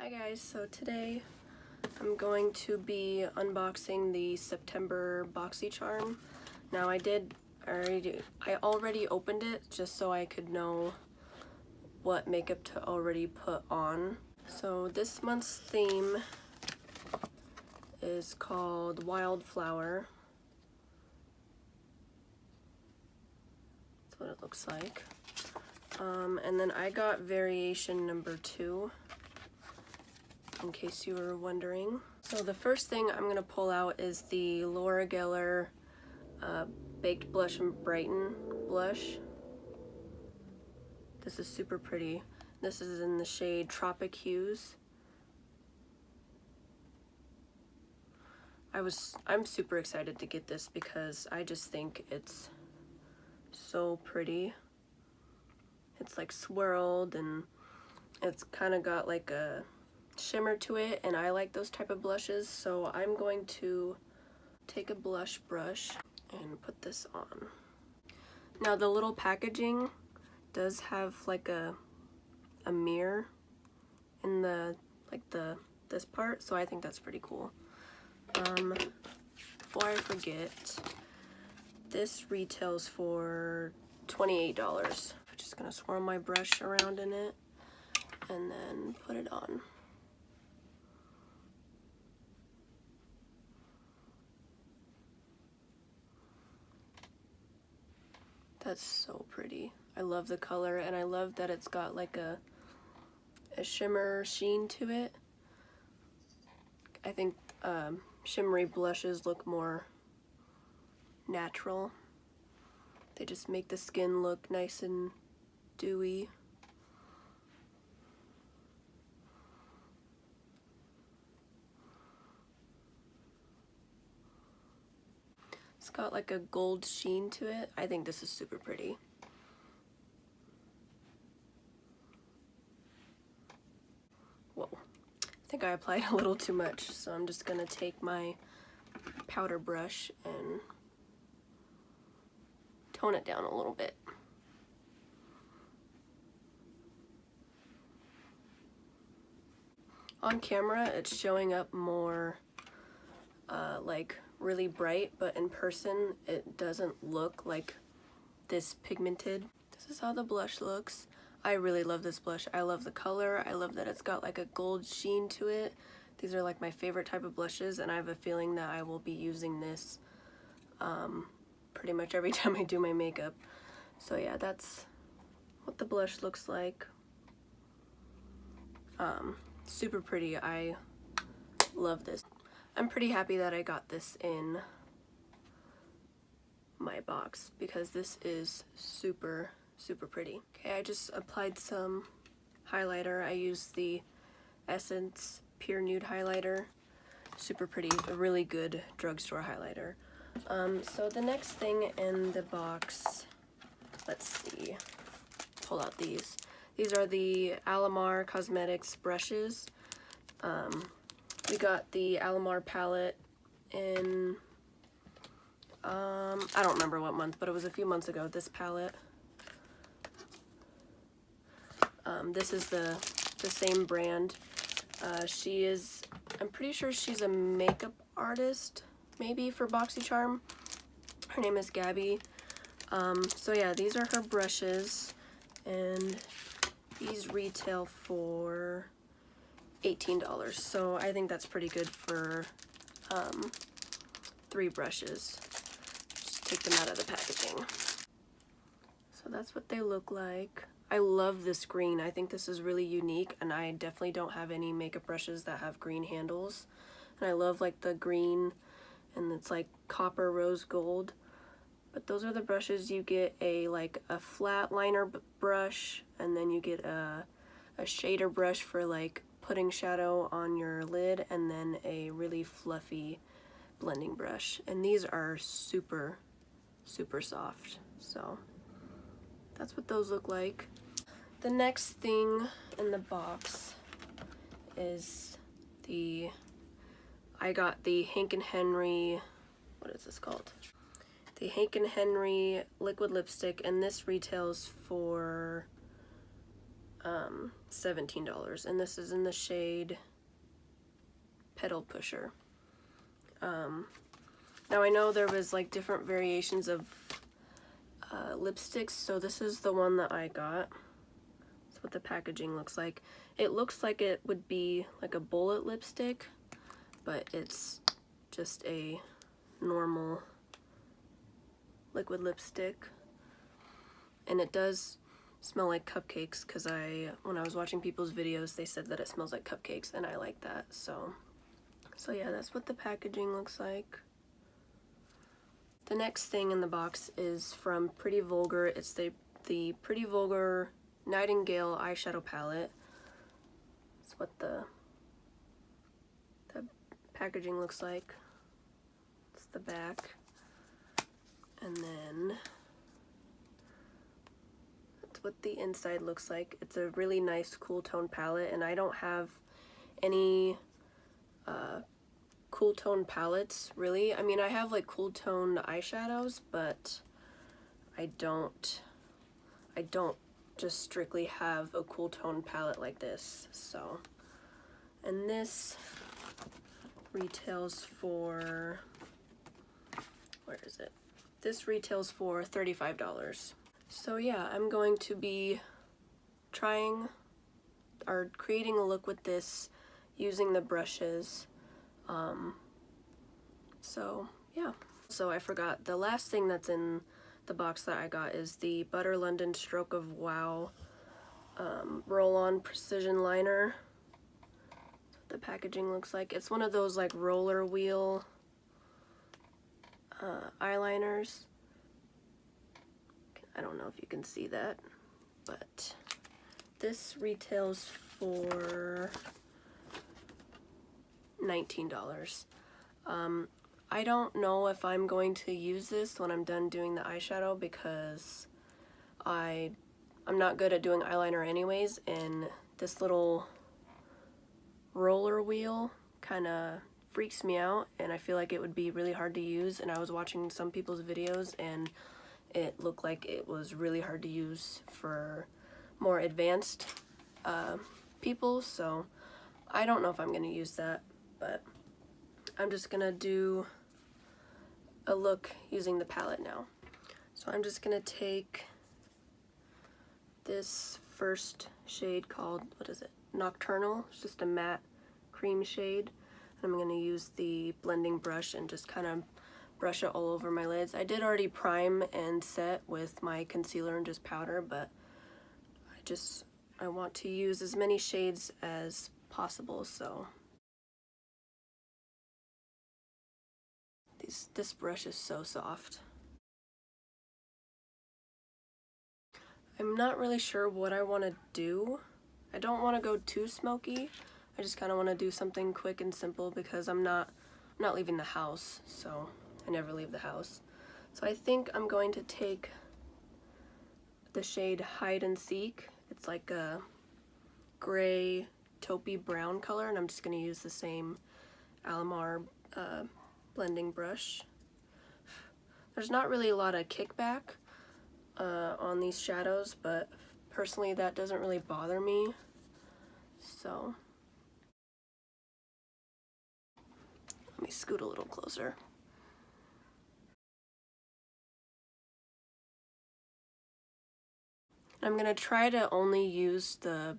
Hi guys, so today I'm going to be unboxing the September Boxycharm. Now I already opened it just so I could know what makeup to already put on. So this month's theme is called Wildflower. That's what it looks like. And then I got variation number 2. In case you were wondering. So the first thing I'm going to pull out is the Laura Geller Baked Blush and Brighten blush. This is super pretty. This is in the shade Tropic Hues. I'm super excited to get this because I just think it's so pretty. It's like swirled and it's kind of got like a shimmer to it, and I like those type of blushes, so I'm going to take a blush brush and put this on. Now the little packaging does have like a mirror in this part, so I think that's pretty cool. Before I forget, this retails for $28. I'm just gonna swirl my brush around in it and then put it on. That's so pretty. I love the color, and I love that it's got like a shimmer sheen to it. I think shimmery blushes look more natural. They just make the skin look nice and dewy. It's got like a gold sheen to it. I think this is super pretty. Whoa. I think I applied a little too much, so I'm just gonna take my powder brush and tone it down a little bit. On camera, it's showing up more like really bright, but in person it doesn't look like this pigmented. This is how the blush looks. I really love this blush. I love the color. I love that it's got like a gold sheen to it. These are like my favorite type of blushes, and I have a feeling that I will be using this pretty much every time I do my makeup. So yeah, that's what the blush looks like. Super pretty. I love this. I'm pretty happy that I got this in my box because this is super pretty. Okay, I just applied some highlighter. I used the Essence Pure Nude highlighter. Super pretty, a really good drugstore highlighter. So the next thing in the box, let's see, pull out these. These are the Alamar Cosmetics brushes. We got the Alamar palette in, I don't remember what month, but it was a few months ago, this palette. This is the same brand. I'm pretty sure she's a makeup artist, maybe, for Boxycharm. Her name is Gabby. So yeah, these are her brushes, and these retail for $18. So I think that's pretty good for 3 brushes. Just take them out of the packaging. So that's what they look like. I love this green. I think this is really unique, and I definitely don't have any makeup brushes that have green handles. And I love like the green, and it's like copper rose gold. But those are the brushes. You get a flat liner brush, and then you get a shader brush for like putting shadow on your lid, and then a really fluffy blending brush. And these are super soft. So that's what those look like. The next thing in the box is I got the Hank & Henry, what is this called? The Hank & Henry liquid lipstick, and this retails for $17, and this is in the shade Pedal Pusher. Now I know there was like different variations of lipsticks, so this is the one that I got. That's what the packaging looks like. It looks like it would be like a bullet lipstick, but it's just a normal liquid lipstick. And it does smell like cupcakes, because when I was watching people's videos, they said that it smells like cupcakes, and I like that. So yeah, that's what the packaging looks like. The next thing in the box is from Pretty Vulgar. It's the Pretty Vulgar Nightingale eyeshadow palette. That's what the packaging looks like. It's the back. And then that's what the inside looks like. It's a really nice cool tone palette, and I don't have any cool tone palettes really. I mean, I have like cool tone eyeshadows, but I don't just strictly have a cool tone palette like this. So, and this retails for, where is it? This retails for $35. So yeah, I'm going to be trying or creating a look with this using the brushes. So yeah. So I forgot, the last thing that's in the box that I got is the Butter London Stroke of Wow roll-on precision liner. That's what the packaging looks like. It's one of those like roller wheel eyeliners. I don't know if you can see that, but this retails for $19. I don't know if I'm going to use this when I'm done doing the eyeshadow, because I'm not good at doing eyeliner anyways, and this little roller wheel kind of freaks me out, and I feel like it would be really hard to use. And I was watching some people's videos, and it looked like it was really hard to use for more advanced people, so I don't know if I'm going to use that, but I'm just going to do a look using the palette now. So I'm just going to take this first shade called, what is it? Nocturnal. It's just a matte cream shade. I'm going to use the blending brush and just kind of brush it all over my lids. I did already prime and set with my concealer and just powder, but I want to use as many shades as possible, so this brush is so soft. I'm not really sure what I want to do. I don't want to go too smoky. I just kind of want to do something quick and simple, because I'm not leaving the house, so I never leave the house. So I think I'm going to take the shade Hide and Seek. It's like a gray taupey brown color, and I'm just going to use the same Alamar blending brush. There's not really a lot of kickback on these shadows, but personally that doesn't really bother me. So let me scoot a little closer. I'm going to try to only use the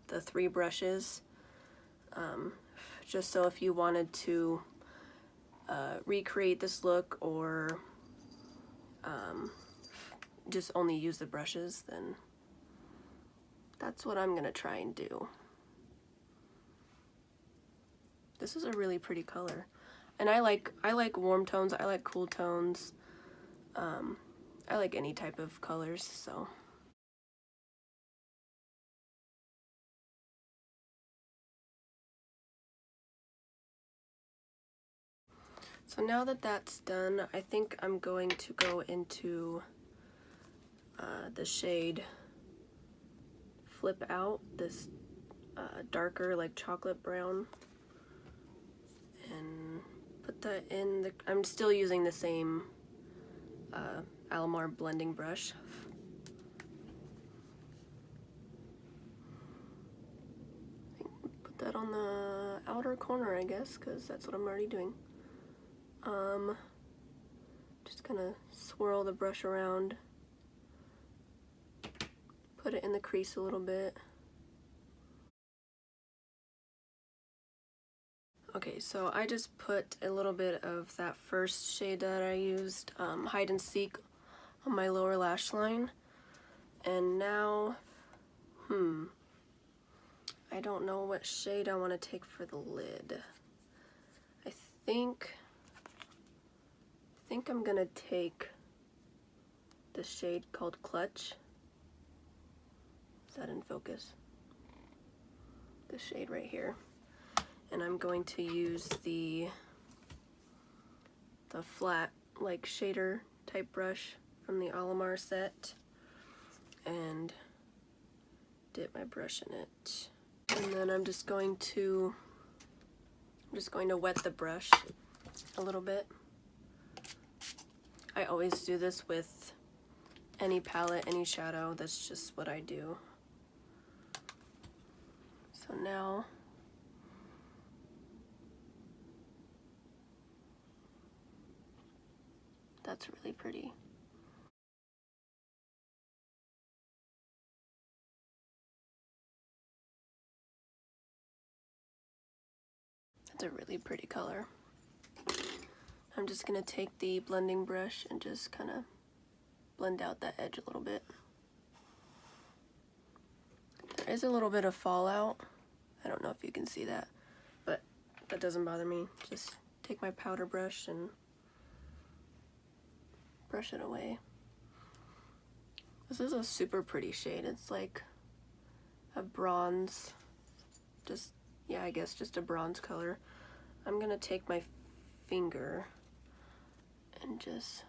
3 brushes, just so if you wanted to recreate this look, or just only use the brushes, then that's what I'm going to try and do. This is a really pretty color, and I like warm tones, I like cool tones, I like any type of colors, so. So now that that's done, I think I'm going to go into the shade Flip Out, this darker like chocolate brown, and put that in I'm still using the same Alamar blending brush. lower corner, I guess, because that's what I'm already doing. Just gonna swirl the brush around, put it in the crease a little bit. Okay, so I just put a little bit of that first shade that I used, Hide and Seek, on my lower lash line. And now, I don't know what shade I want to take for the lid. I think I'm gonna take the shade called Clutch. Is that in focus? The shade right here. And I'm going to use the flat, like, shader type brush from the Alamar set and dip my brush in it. And then I'm just going to wet the brush a little bit. I always do this with any palette, any shadow. That's just what I do. So now that's really pretty. That's a really pretty color. I'm just gonna take the blending brush and just kind of blend out that edge a little bit. There is a little bit of fallout. I don't know if you can see that, but that doesn't bother me. Just take my powder brush and brush it away. This is a super pretty shade. It's like a bronze, I guess just a bronze color. I'm gonna take my finger and just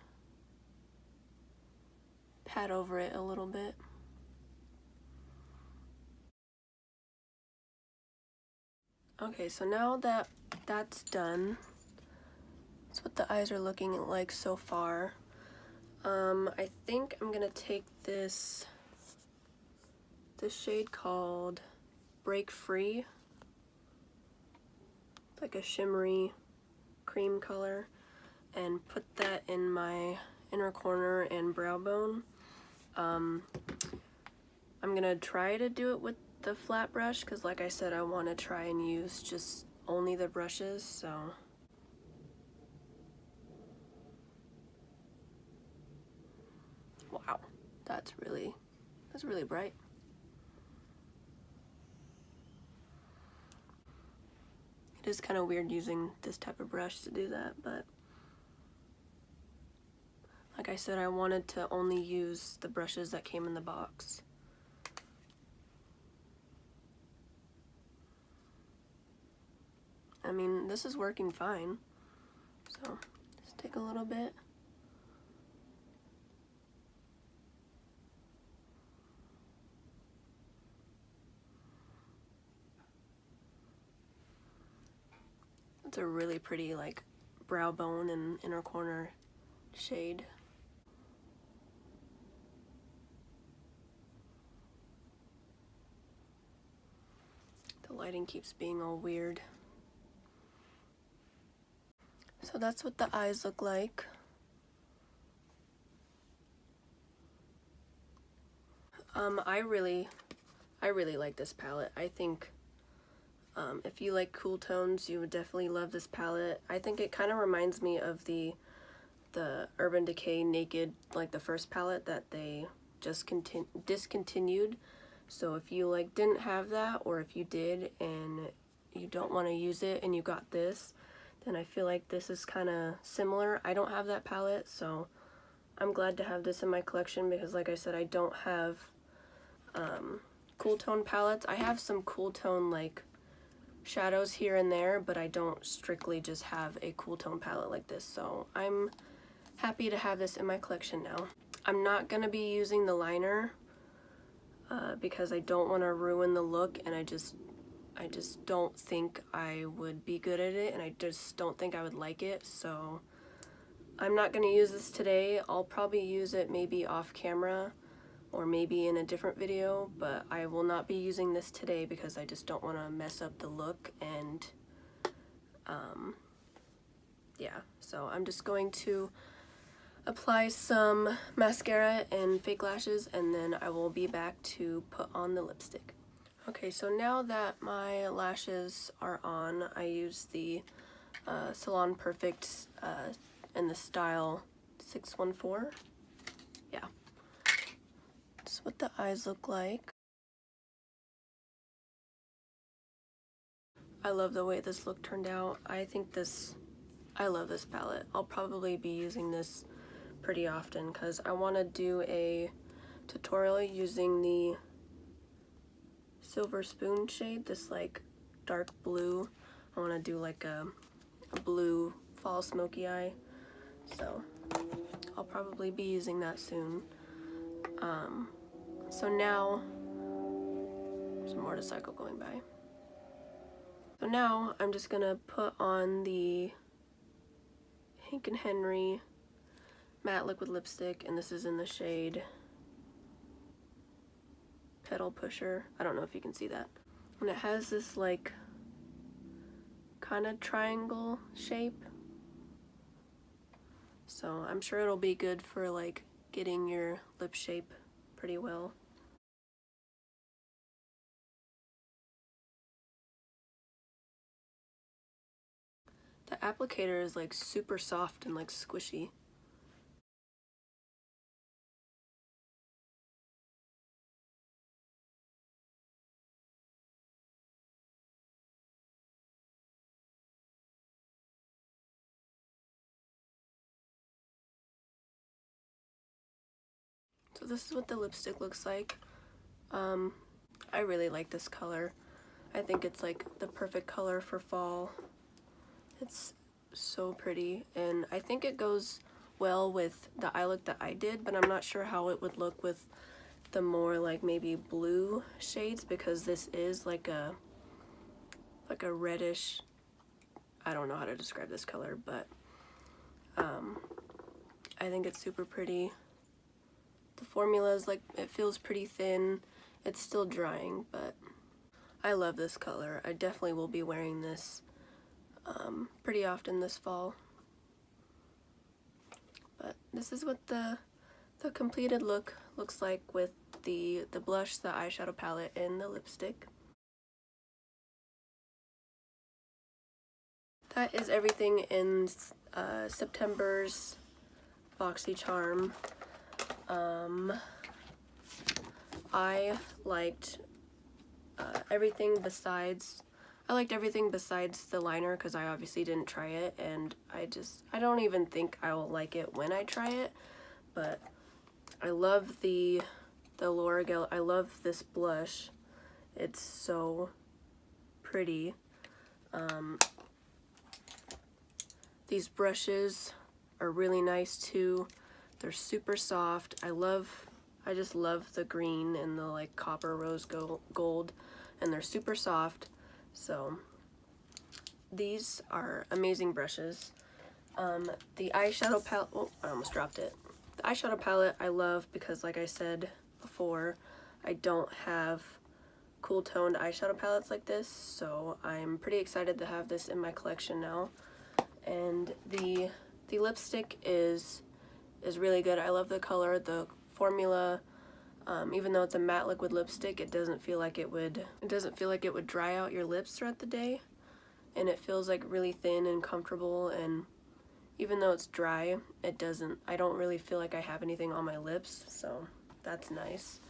pat over it a little bit. Okay, so now that that's done, that's what the eyes are looking like so far. I think I'm gonna take this shade called Break Free. It's like a shimmery cream color, and put that in my inner corner and brow bone. I'm gonna try to do it with the flat brush because, like I said, I want to try and use just only the brushes, so. Wow, that's really bright. It is kind of weird using this type of brush to do that, but like I said, I wanted to only use the brushes that came in the box. I mean, this is working fine, so just take a little bit. It's a really pretty, like, brow bone and inner corner shade. The lighting keeps being all weird. So that's what the eyes look like. I really like this palette. I think if you like cool tones, you would definitely love this palette. I think it kind of reminds me of the Urban Decay Naked, like the first palette that they just discontinued. So if you like didn't have that, or if you did and you don't want to use it and you got this, then I feel like this is kind of similar. I don't have that palette, so I'm glad to have this in my collection because, like I said, I don't have cool tone palettes. I have some cool tone like shadows here and there, but I don't strictly just have a cool tone palette like this, so I'm happy to have this in my collection now. I'm not gonna be using the liner because I don't want to ruin the look, and I just don't think I would be good at it, and I just don't think I would like it, so I'm not gonna use this today. I'll probably use it maybe off camera or maybe in a different video, but I will not be using this today because I just don't want to mess up the look and Yeah, so I'm just going to apply some mascara and fake lashes, and then I will be back to put on the lipstick. Okay, so now that my lashes are on, I use the Salon Perfect in the style 614. Yeah. That's what the eyes look like. I love the way this look turned out. I love this palette. I'll probably be using this pretty often because I want to do a tutorial using the Silver Spoon shade, this like dark blue. I want to do like a blue fall smoky eye, so I'll probably be using that soon. So now, some motorcycle going by. So now I'm just gonna put on the Hank & Henry matte liquid lipstick, and this is in the shade Pedal Pusher. I don't know if you can see that. And it has this like kind of triangle shape, so I'm sure it'll be good for like getting your lip shape pretty well. The applicator is like super soft and like squishy. So this is what the lipstick looks like. I really like this color. I think it's like the perfect color for fall. It's so pretty, and I think it goes well with the eye look that I did, but I'm not sure how it would look with the more like maybe blue shades, because this is like a reddish, I don't know how to describe this color, but I think it's super pretty. The formula is like, it feels pretty thin. It's still drying, but I love this color. I definitely will be wearing this pretty often this fall. But this is what the completed look looks like with the blush, the eyeshadow palette, and the lipstick. That is everything in September's Boxycharm. I liked everything besides the liner, because I obviously didn't try it, and I don't even think I will like it when I try it, but I love the L'Oreal. I love this blush. It's so pretty. These brushes are really nice too. They're super soft. I just love the green and the like copper rose gold, and they're super soft. So these are amazing brushes. The eyeshadow palette, oh, I almost dropped it. The eyeshadow palette I love because, like I said before, I don't have cool toned eyeshadow palettes like this, so I'm pretty excited to have this in my collection now. And the lipstick is really good. I love the color, the formula. Even though it's a matte liquid lipstick, it doesn't feel like it would dry out your lips throughout the day, and it feels like really thin and comfortable. And even though it's dry, I don't really feel like I have anything on my lips, so that's nice.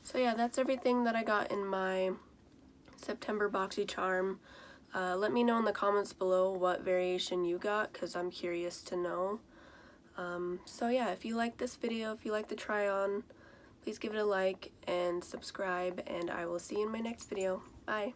So yeah, that's everything that I got in my September Boxycharm. Let me know in the comments below what variation you got, because I'm curious to know. So yeah, if you like this video, if you like the try on, please give it a like and subscribe, and I will see you in my next video. Bye!